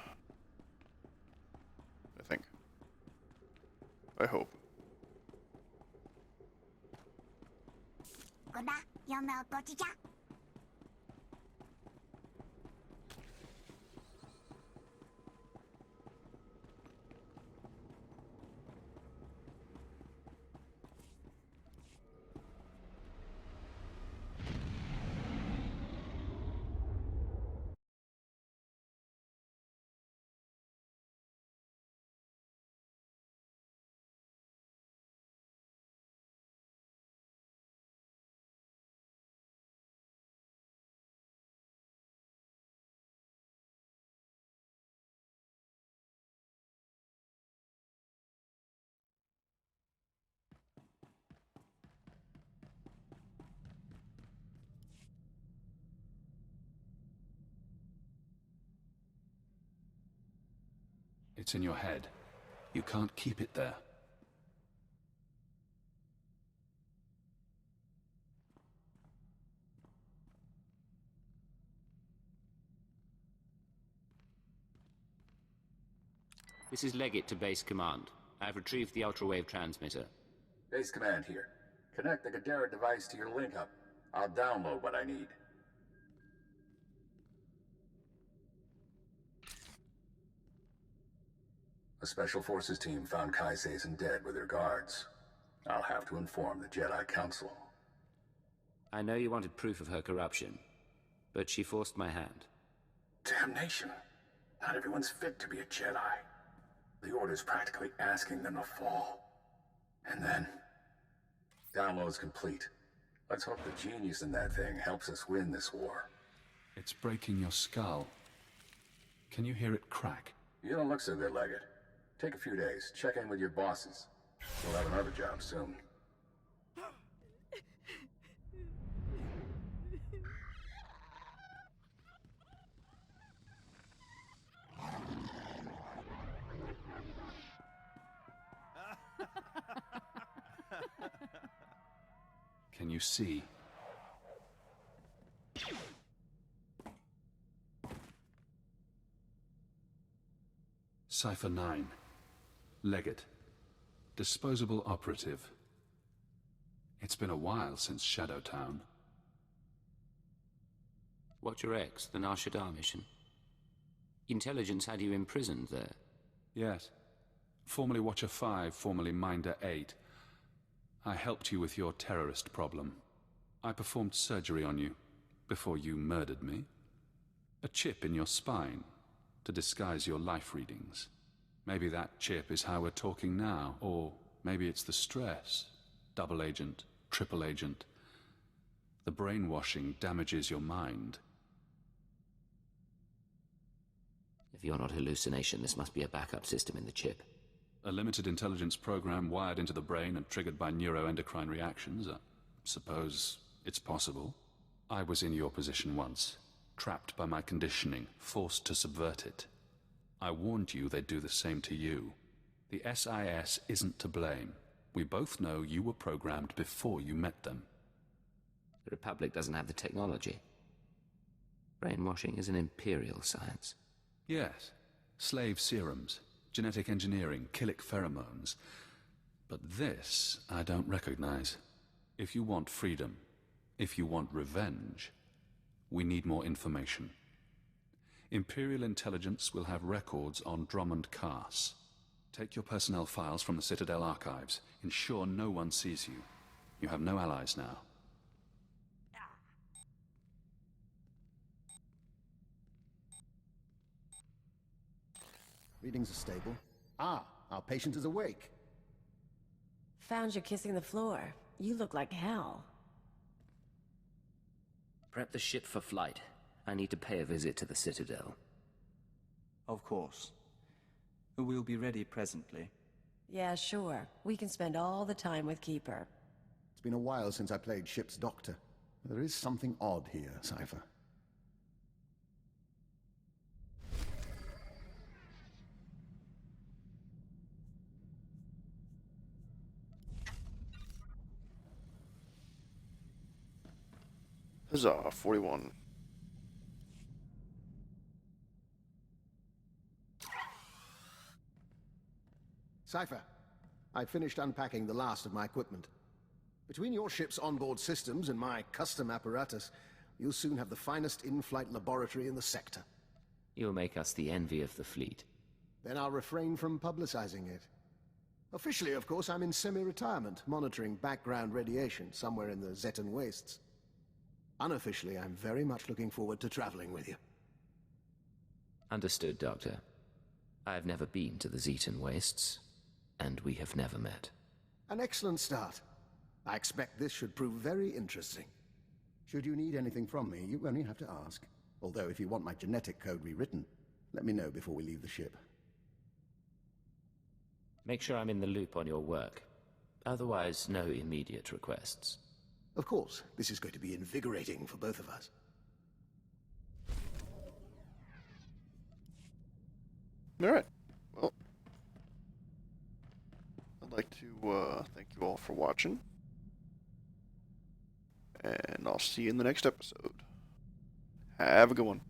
Speaker 1: think. I hope.
Speaker 6: 哥大，有没有过去家？
Speaker 10: It's in your head. You can't keep it there.
Speaker 15: This is Leggett to Base Command. I've retrieved the ultrawave transmitter.
Speaker 12: Base Command here. Connect the Gadara device to your link-up. I'll download what I need. A Special Forces team found Kai Sazin dead with her guards. I'll have to inform the Jedi Council.
Speaker 15: I know you wanted proof of her corruption, but she forced my hand.
Speaker 12: Damnation. Not everyone's fit to be a Jedi. The Order's practically asking them to fall. And then... Download's complete. Let's hope the genius in that thing helps us win this war.
Speaker 10: It's breaking your skull. Can you hear it crack?
Speaker 12: You don't look so good, Leggett. Take a few days. Check in with your bosses. We'll have another job soon.
Speaker 10: Can you see? Cipher 9. Leggett. Disposable operative. It's been a while since Shadowtown.
Speaker 15: Watcher X, the Nar Shaddaa mission. Intelligence had you imprisoned there.
Speaker 10: Yes. Formerly Watcher 5, formerly Minder 8. I helped you with your terrorist problem. I performed surgery on you before you murdered me. A chip in your spine to disguise your life readings. Maybe that chip is how we're talking now, or maybe it's the stress. Double agent, triple agent. The brainwashing damages your mind.
Speaker 15: If you're not hallucination, this must be a backup system in the chip.
Speaker 10: A limited intelligence program wired into the brain and triggered by neuroendocrine reactions. I suppose it's possible. I was in your position once, trapped by my conditioning, forced to subvert it. I warned you they'd do the same to you. The SIS isn't to blame. We both know you were programmed before you met them.
Speaker 15: The Republic doesn't have the technology. Brainwashing is an Imperial science.
Speaker 10: Yes. Slave serums. genetic engineering, chilic pheromones. But this I don't recognize. If you want freedom, if you want revenge, we need more information. Imperial intelligence will have records on Drummond Cass. Take your personnel files from the Citadel archives. Ensure no one sees you. You have no allies now.
Speaker 7: Readings are stable. Ah, our patient is awake.
Speaker 16: Found you kissing the floor. You look like hell.
Speaker 15: Prep the ship for flight. I need to pay a visit to the Citadel.
Speaker 17: Of course. We'll be ready presently.
Speaker 16: Yeah, sure. We can spend all the time with Keeper.
Speaker 7: It's been a while since I played ship's doctor. There is something odd here, Cypher.
Speaker 1: Huzzah, 41.
Speaker 7: Cypher, I finished unpacking the last of my equipment. Between your ship's onboard systems and my custom apparatus, you'll soon have the finest in-flight laboratory in the sector.
Speaker 15: You'll make us the envy of the fleet.
Speaker 7: Then I'll refrain from publicizing it. Officially, of course, I'm in semi-retirement, monitoring background radiation somewhere in the Zetan wastes. Unofficially, I'm very much looking forward to traveling with you.
Speaker 15: Understood, Doctor. I have never been to the Zetan wastes, and we have never met.
Speaker 7: An excellent start. I expect this should prove very interesting. Should you need anything from me, you only have to ask. Although if you want my genetic code rewritten, let me know before we leave the ship.
Speaker 15: Make sure I'm in the loop on your work. Otherwise, no immediate requests.
Speaker 7: Of course, this is going to be invigorating for both of us.
Speaker 1: Alright, well, I'd like to thank you all for watching, and I'll see you in the next episode. Have a good one.